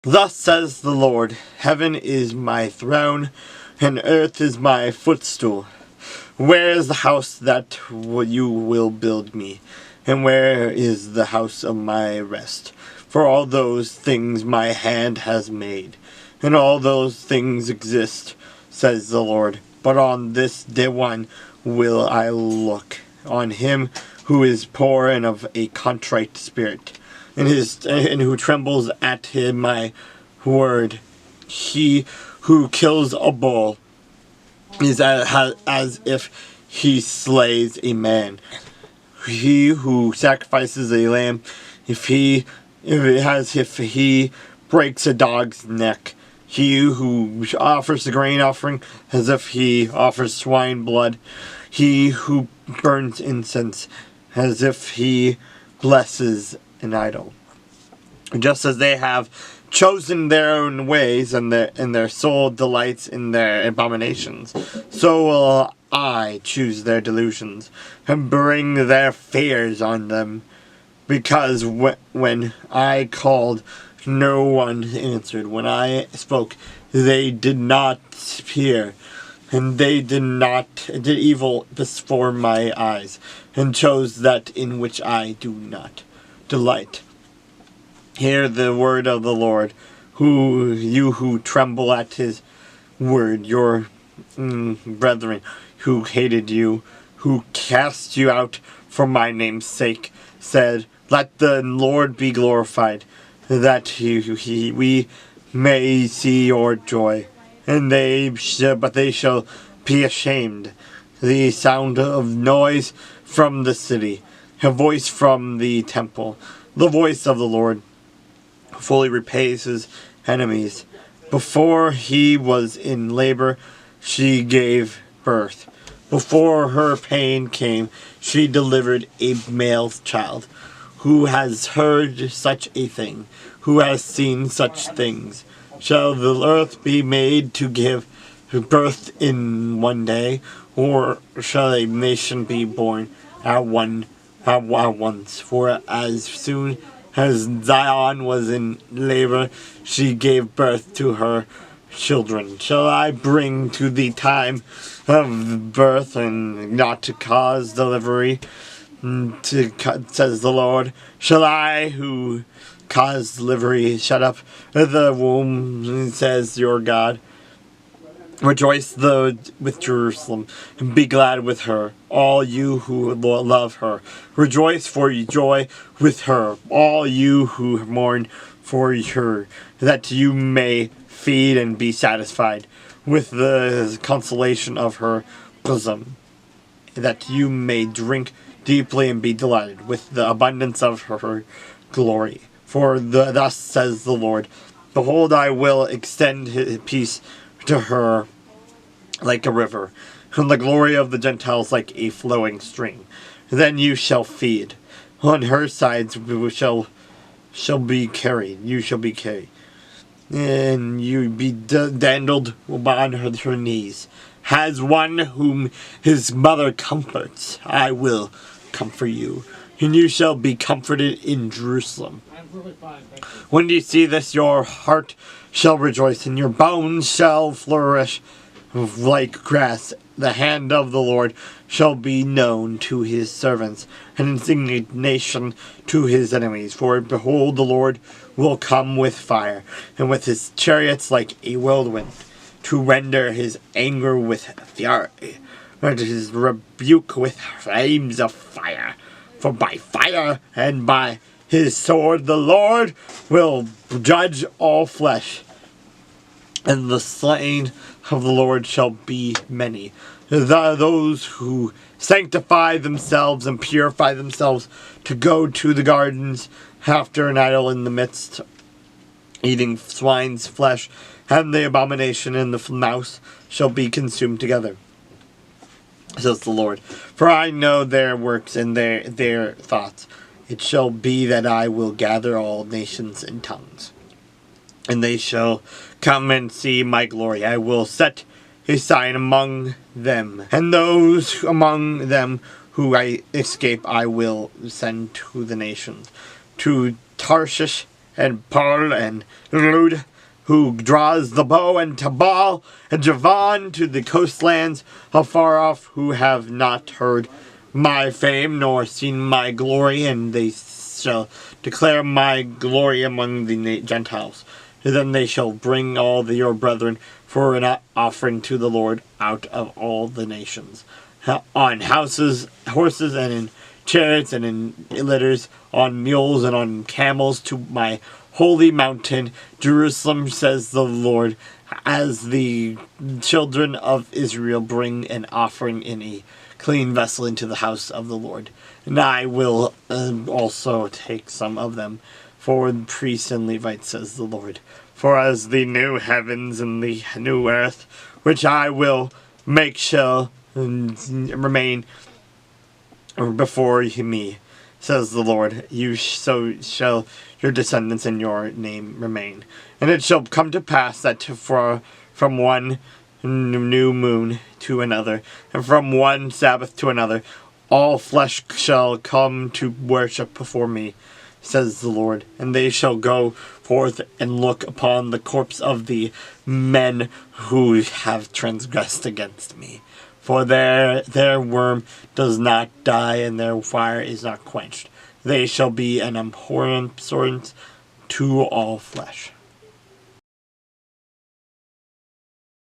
Thus says the Lord, heaven is my throne, and earth is my footstool. Where is the house that you will build me? And where is the house of my rest? For all those things my hand has made, and all those things exist, says the Lord. But on this day one will I look, on him who is poor and of a contrite spirit, and who trembles at my word. He who kills a bull is as if he slays a man. He who sacrifices a lamb, if he breaks a dog's neck. He who offers a grain offering, as if he offers swine blood. He who burns incense, as if he blesses an idol. Just as they have chosen their own ways, and their soul delights in their abominations, so will I choose their delusions, and bring their fears on them. Because when I called, no one answered. When I spoke, they did not hear. And they did evil before my eyes, and chose that in which I do not delight. Hear the word of the Lord, you who tremble at his word, your brethren who hated you, who cast you out for my name's sake, said, let the Lord be glorified, that we may see your joy. And they shall be ashamed. The sound of noise from the city, a voice from the temple, the voice of the Lord, fully repays his enemies. Before he was in labor, she gave birth. Before her pain came, she delivered a male child. Who has heard such a thing? Who has seen such things? Shall the earth be made to give birth in one day, or shall a nation be born at once? For as soon as Zion was in labor, she gave birth to her children. Shall I bring to the time of birth, and not to cause delivery? Says the Lord. Shall I, who cause delivery, shut up the womb, says your God? Rejoice with Jerusalem, and be glad with her, all you who love her. Rejoice for joy with her, all you who mourn for her, that you may feed and be satisfied with the consolation of her bosom, that you may drink deeply and be delighted with the abundance of her glory. For thus says the Lord, behold, I will extend his peace to her like a river, and the glory of the Gentiles like a flowing stream. Then you shall feed. On her sides shall be carried. You shall be carried. And you be dandled on her knees. As one whom his mother comforts, I will comfort you, and you shall be comforted in Jerusalem. When you see this, your heart shall rejoice, and your bones shall flourish like grass. The hand of the Lord shall be known to his servants, and his indignation to his enemies. For behold, the Lord will come with fire, and with his chariots like a whirlwind, to render his anger with fury, and his rebuke with flames of fire. For by fire and by his sword the Lord will judge all flesh, and the slain of the Lord shall be many. Those who sanctify themselves and purify themselves to go to the gardens after an idol in the midst, eating swine's flesh, and the abomination and the mouse shall be consumed together, says the Lord. For I know their works and their thoughts. It shall be that I will gather all nations and tongues, and they shall come and see my glory. I will set a sign among them, and those among them who I escape I will send to the nations, to Tarshish and Pearl and Lud, who draws the bow, and Tabal and Javan to the coastlands afar off, who have not heard my fame nor seen my glory, and they shall declare my glory among the Gentiles. Then they shall bring all your brethren for an offering to the Lord out of all the nations, on horses, and in chariots, and in litters, on mules, and on camels, to my holy mountain, Jerusalem, says the Lord, as the children of Israel bring an offering in a clean vessel into the house of the Lord. And I will also take some of them for the priests and Levites, says the Lord. For as the new heavens and the new earth, which I will make, shall remain before me, says the Lord, so shall your descendants and your name remain. And it shall come to pass that from one new moon to another, and from one Sabbath to another, all flesh shall come to worship before me, says the Lord. And they shall go forth and look upon the corpse of the men who have transgressed against me. For their worm does not die, and their fire is not quenched. They shall be an abhorrence to all flesh.